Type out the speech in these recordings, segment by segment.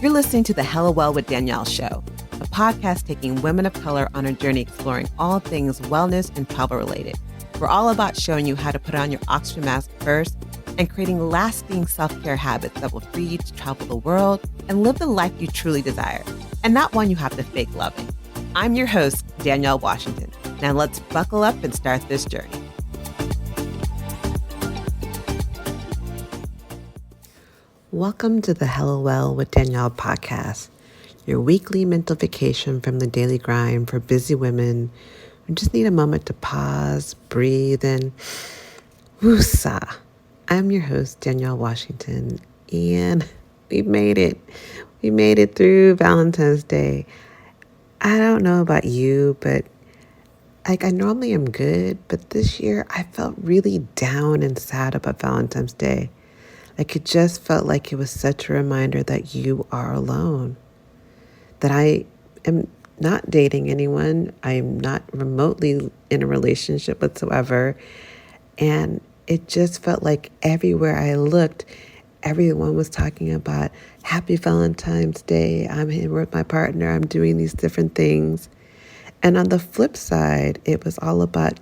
You're listening to the Hella Well with Danielle show, a podcast taking women of color on a journey exploring all things wellness and travel related. We're all about showing you how to put on your oxygen mask first and creating lasting self-care habits that will free you to travel the world and live the life you truly desire, and not one you have to fake loving. I'm your host, Danielle Washington. Now let's buckle up and start this journey. Welcome to the Hella Well with Danielle podcast, your weekly mental vacation from the daily grind for busy women who just need a moment to pause, breathe, and woosah. I'm your host, Danielle Washington, and we made it. We made it through Valentine's Day. I don't know about you, but I normally am good, but this year I felt really down and sad about Valentine's Day. It just felt like it was such a reminder that you are alone, that I am not dating anyone. I am not remotely in a relationship whatsoever. And it just felt like everywhere I looked, everyone was talking about Happy Valentine's Day. I'm here with my partner. I'm doing these different things. And on the flip side, it was all about,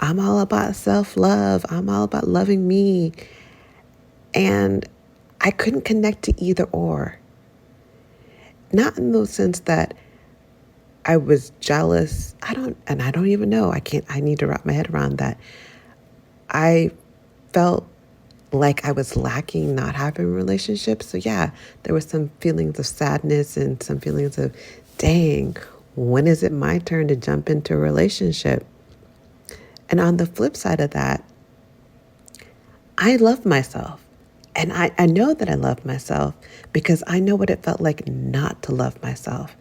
I'm all about self-love. I'm all about loving me. And I couldn't connect to either or. Not in the sense that I was jealous. I don't even know. I need to wrap my head around that. I felt like I was lacking not having a relationship. So yeah, there were some feelings of sadness and some feelings of, dang, when is it my turn to jump into a relationship? And on the flip side of that, I love myself. And I know that I love myself because I know what it felt like not to love myself.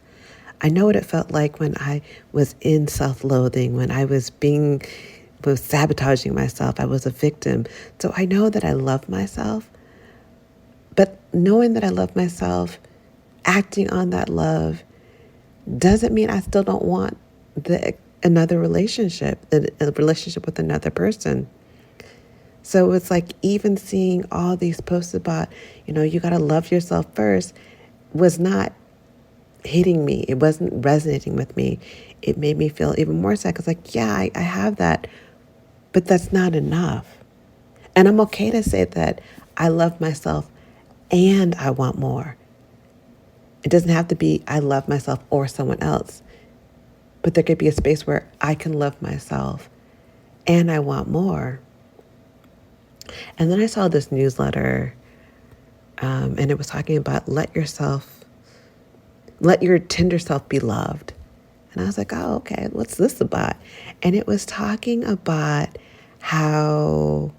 I know what it felt like when I was in self-loathing, when I was sabotaging myself. I was a victim. So I know that I love myself. But knowing that I love myself, acting on that love, doesn't mean I still don't want another relationship, a relationship with another person. So it's like even seeing all these posts about, you got to love yourself first was not hitting me. It wasn't resonating with me. It made me feel even more sad because I have that, but that's not enough. And I'm okay to say that I love myself and I want more. It doesn't have to be I love myself or someone else, but there could be a space where I can love myself and I want more. And then I saw this newsletter, and it was talking about let your tender self be loved. And I was like, oh, okay, what's this about? And it was talking about how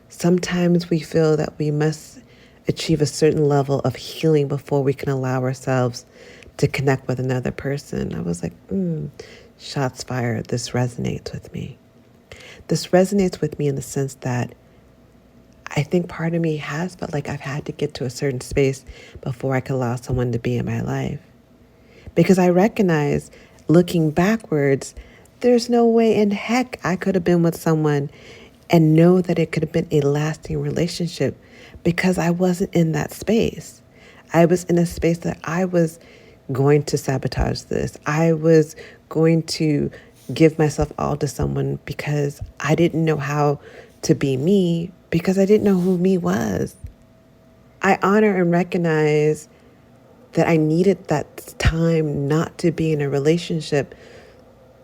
sometimes we feel that we must achieve a certain level of healing before we can allow ourselves to connect with another person. I was like, shots fired. This resonates with me. This resonates with me in the sense that I think part of me has felt like I've had to get to a certain space before I could allow someone to be in my life. Because I recognize, looking backwards, there's no way in heck I could have been with someone and know that it could have been a lasting relationship because I wasn't in that space. I was in a space that I was going to sabotage this. I was going to give myself all to someone because I didn't know how to be me, because I didn't know who me was. I honor and recognize that I needed that time not to be in a relationship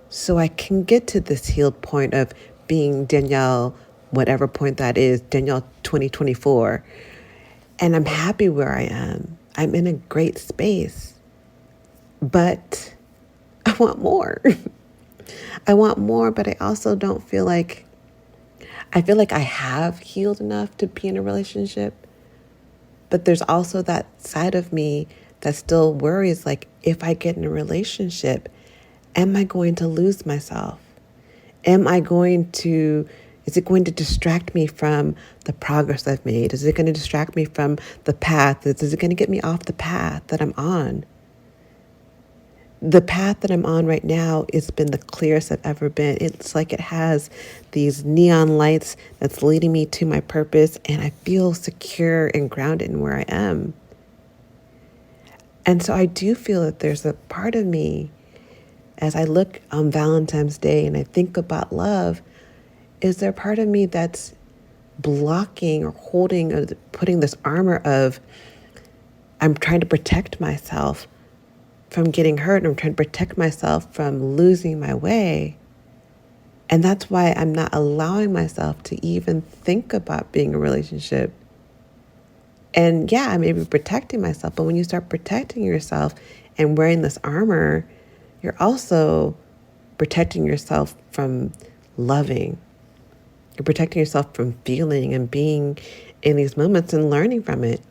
so I can get to this healed point of being Danielle, whatever point that is, Danielle 2024. And I'm happy where I am. I'm in a great space. But I want more. I want more, but I also don't feel like I have healed enough to be in a relationship, but there's also that side of me that still worries, if I get in a relationship, am I going to lose myself? Is it going to distract me from the progress I've made? Is it going to distract me from the path? Is it going to get me off the path that I'm on? The path that I'm on right now has been the clearest I've ever been. It's like it has these neon lights that's leading me to my purpose, and I feel secure and grounded in where I am. And so I do feel that there's a part of me, as I look on Valentine's Day and I think about love, is there a part of me that's blocking or holding or putting this armor of, I'm trying to protect myself from getting hurt, and I'm trying to protect myself from losing my way. And that's why I'm not allowing myself to even think about being in a relationship. And yeah, I may be protecting myself, but when you start protecting yourself and wearing this armor, you're also protecting yourself from loving. You're protecting yourself from feeling and being in these moments and learning from it.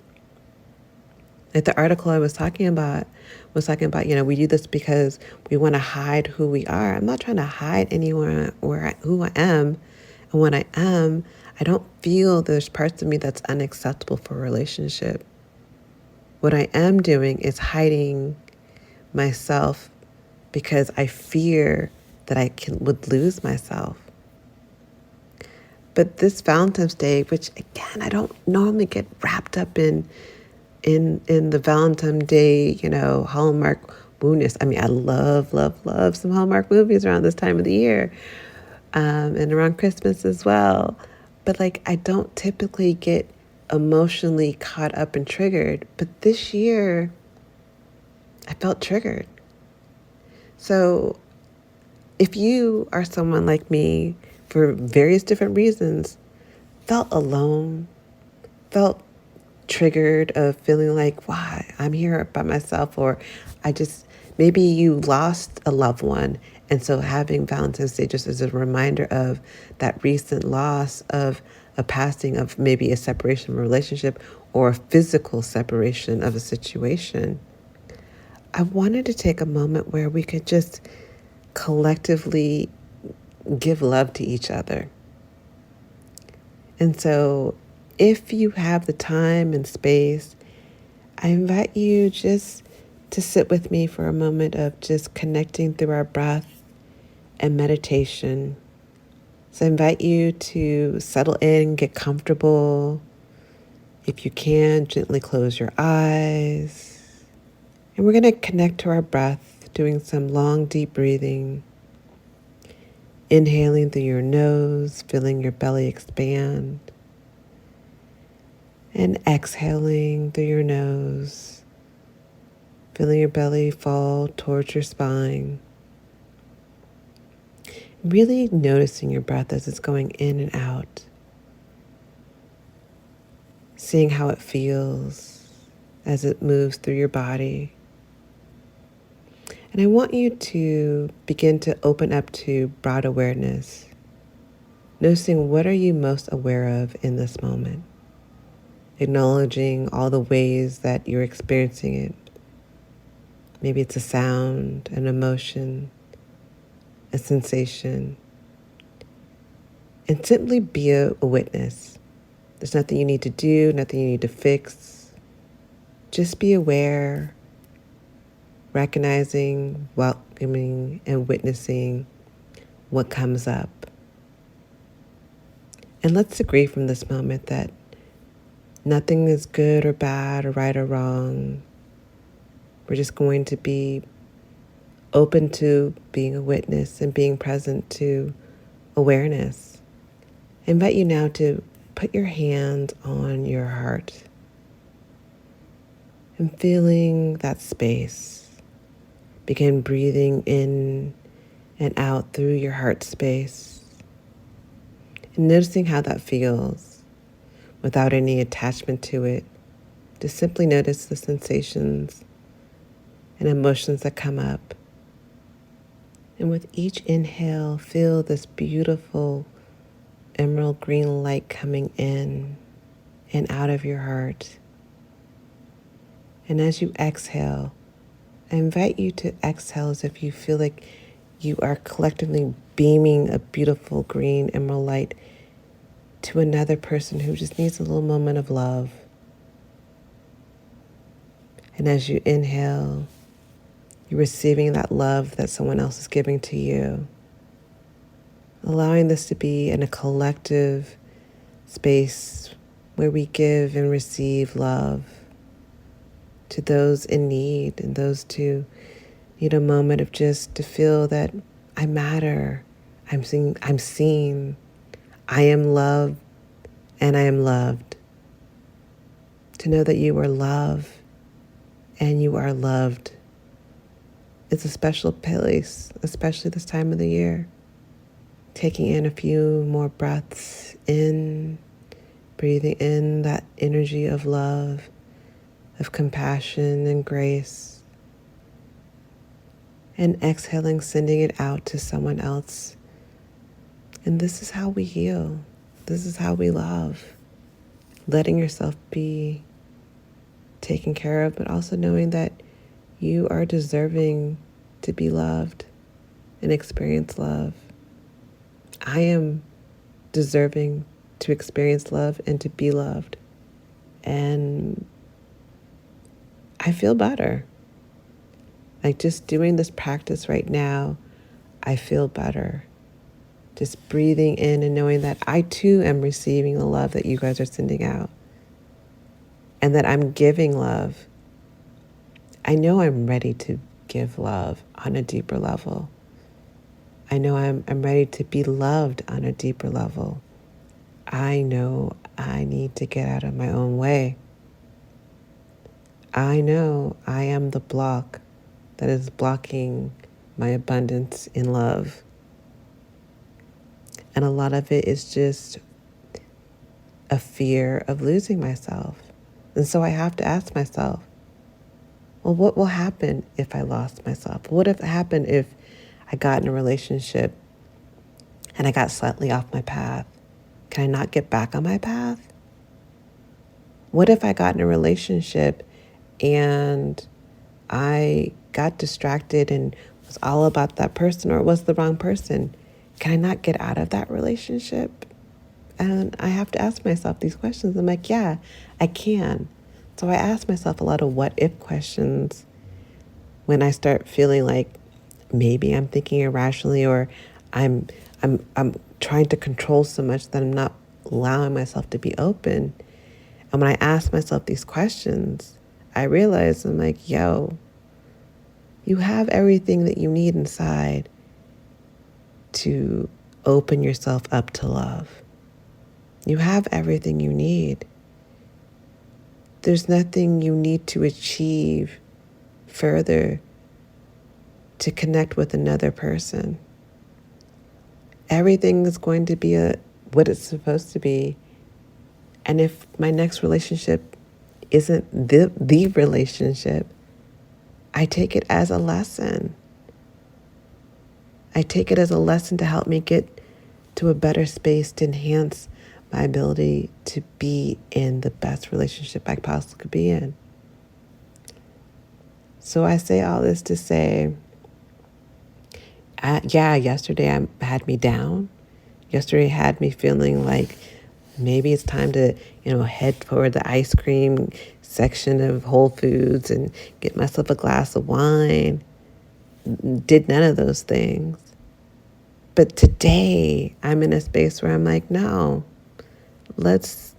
Like the article I was talking about, we do this because we want to hide who we are. I'm not trying to hide anywhere who I am. And when I am, I don't feel there's parts of me that's unacceptable for a relationship. What I am doing is hiding myself because I fear that would lose myself. But this Valentine's Day, which again, I don't normally get wrapped up in the Valentine's Day, Hallmark woo-ness. I mean, I love some Hallmark movies around this time of the year, and around Christmas as well. But I don't typically get emotionally caught up and triggered. But this year, I felt triggered. So if you are someone like me, for various different reasons, felt alone, felt triggered of feeling like, why I'm here by myself, or maybe you lost a loved one. And so having Valentine's Day just as a reminder of that recent loss of a passing of maybe a separation of a relationship or a physical separation of a situation. I wanted to take a moment where we could just collectively give love to each other. And so if you have the time and space, I invite you just to sit with me for a moment of just connecting through our breath and meditation. So I invite you to settle in, get comfortable. If you can, gently close your eyes. And we're going to connect to our breath, doing some long, deep breathing. Inhaling through your nose, feeling your belly expand. And exhaling through your nose, feeling your belly fall towards your spine. Really noticing your breath as it's going in and out. Seeing how it feels as it moves through your body. And I want you to begin to open up to broad awareness, noticing what are you most aware of in this moment. Acknowledging all the ways that you're experiencing it. Maybe it's a sound, an emotion, a sensation. And simply be a witness. There's nothing you need to do, nothing you need to fix. Just be aware, recognizing, welcoming, and witnessing what comes up. And let's agree from this moment that nothing is good or bad or right or wrong. We're just going to be open to being a witness and being present to awareness. I invite you now to put your hand on your heart and feeling that space. Begin breathing in and out through your heart space and noticing how that feels without any attachment to it. Just simply notice the sensations and emotions that come up. And with each inhale, feel this beautiful emerald green light coming in and out of your heart. And as you exhale, I invite you to exhale as if you feel like you are collectively beaming a beautiful green emerald light to another person who just needs a little moment of love. And as you inhale, you're receiving that love that someone else is giving to you. Allowing this to be in a collective space where we give and receive love. to those in need and those who need a moment of just to feel that I matter. I'm seen. I am loved and I am loved. To know that you are loved and you are loved. It's a special place, especially this time of the year. Taking in a few more breaths in, breathing in that energy of love, of compassion and grace, and exhaling, sending it out to someone else. And this is how we heal. This is how we love. Letting yourself be taken care of, but also knowing that you are deserving to be loved and experience love. I am deserving to experience love and to be loved. And I feel better. Like just doing this practice right now, I feel better. Just breathing in and knowing that I too am receiving the love that you guys are sending out. And that I'm giving love. I know I'm ready to give love on a deeper level. I know I'm ready to be loved on a deeper level. I know I need to get out of my own way. I know I am the block that is blocking my abundance in love. And a lot of it is just a fear of losing myself. And so I have to ask myself, well, what will happen if I lost myself? What if happened if I got in a relationship and I got slightly off my path? Can I not get back on my path? What if I got in a relationship and I got distracted and was all about that person, or it was the wrong person? Can I not get out of that relationship? And I have to ask myself these questions. I'm like, yeah, I can. So I ask myself a lot of what if questions when I start feeling like maybe I'm thinking irrationally, or I'm trying to control so much that I'm not allowing myself to be open. And when I ask myself these questions, I realize I'm like, yo, you have everything that you need inside to open yourself up to love. You have everything you need. There's nothing you need to achieve further to connect with another person. Everything is going to be what it's supposed to be. And if my next relationship isn't the relationship, I take it as a lesson. I take it as a lesson to help me get to a better space, to enhance my ability to be in the best relationship I possibly could be in. So I say all this to say, yesterday had me down. Yesterday had me feeling like maybe it's time to, head for the ice cream section of Whole Foods and get myself a glass of wine. Did none of those things. But today I'm in a space where I'm like, no, let's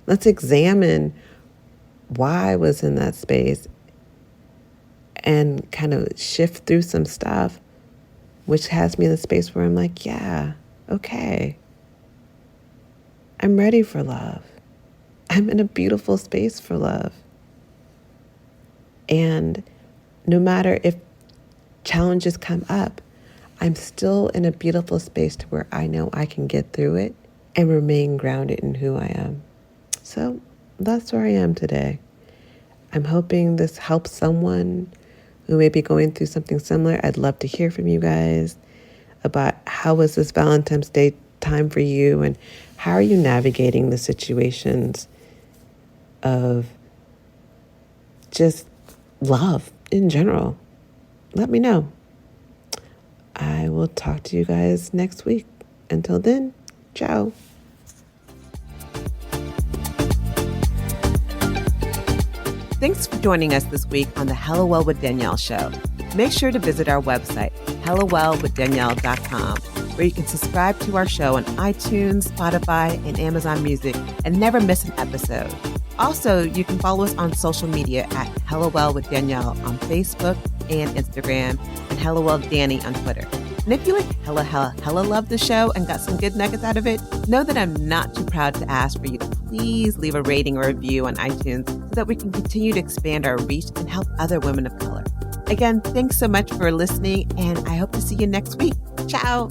examine why I was in that space and kind of shift through some stuff, which has me in a space where I'm like, yeah, okay. I'm ready for love. I'm in a beautiful space for love. And no matter if challenges come up, I'm still in a beautiful space to where I know I can get through it and remain grounded in who I am. So that's where I am today. I'm hoping this helps someone who may be going through something similar. I'd love to hear from you guys about how was this Valentine's Day time for you, and how are you navigating the situations of just love in general. Let me know. I will talk to you guys next week. Until then, ciao. Thanks for joining us this week on the Hello Well with Danielle show. Make sure to visit our website, hellowellwithdanielle.com, where you can subscribe to our show on iTunes, Spotify, and Amazon Music and never miss an episode. Also, you can follow us on social media at HelloWell with Danielle on Facebook and Instagram, and HelloWell Danny on Twitter. And if you hella love the show and got some good nuggets out of it, know that I'm not too proud to ask for you to please leave a rating or review on iTunes so that we can continue to expand our reach and help other women of color. Again, thanks so much for listening, and I hope to see you next week. Ciao.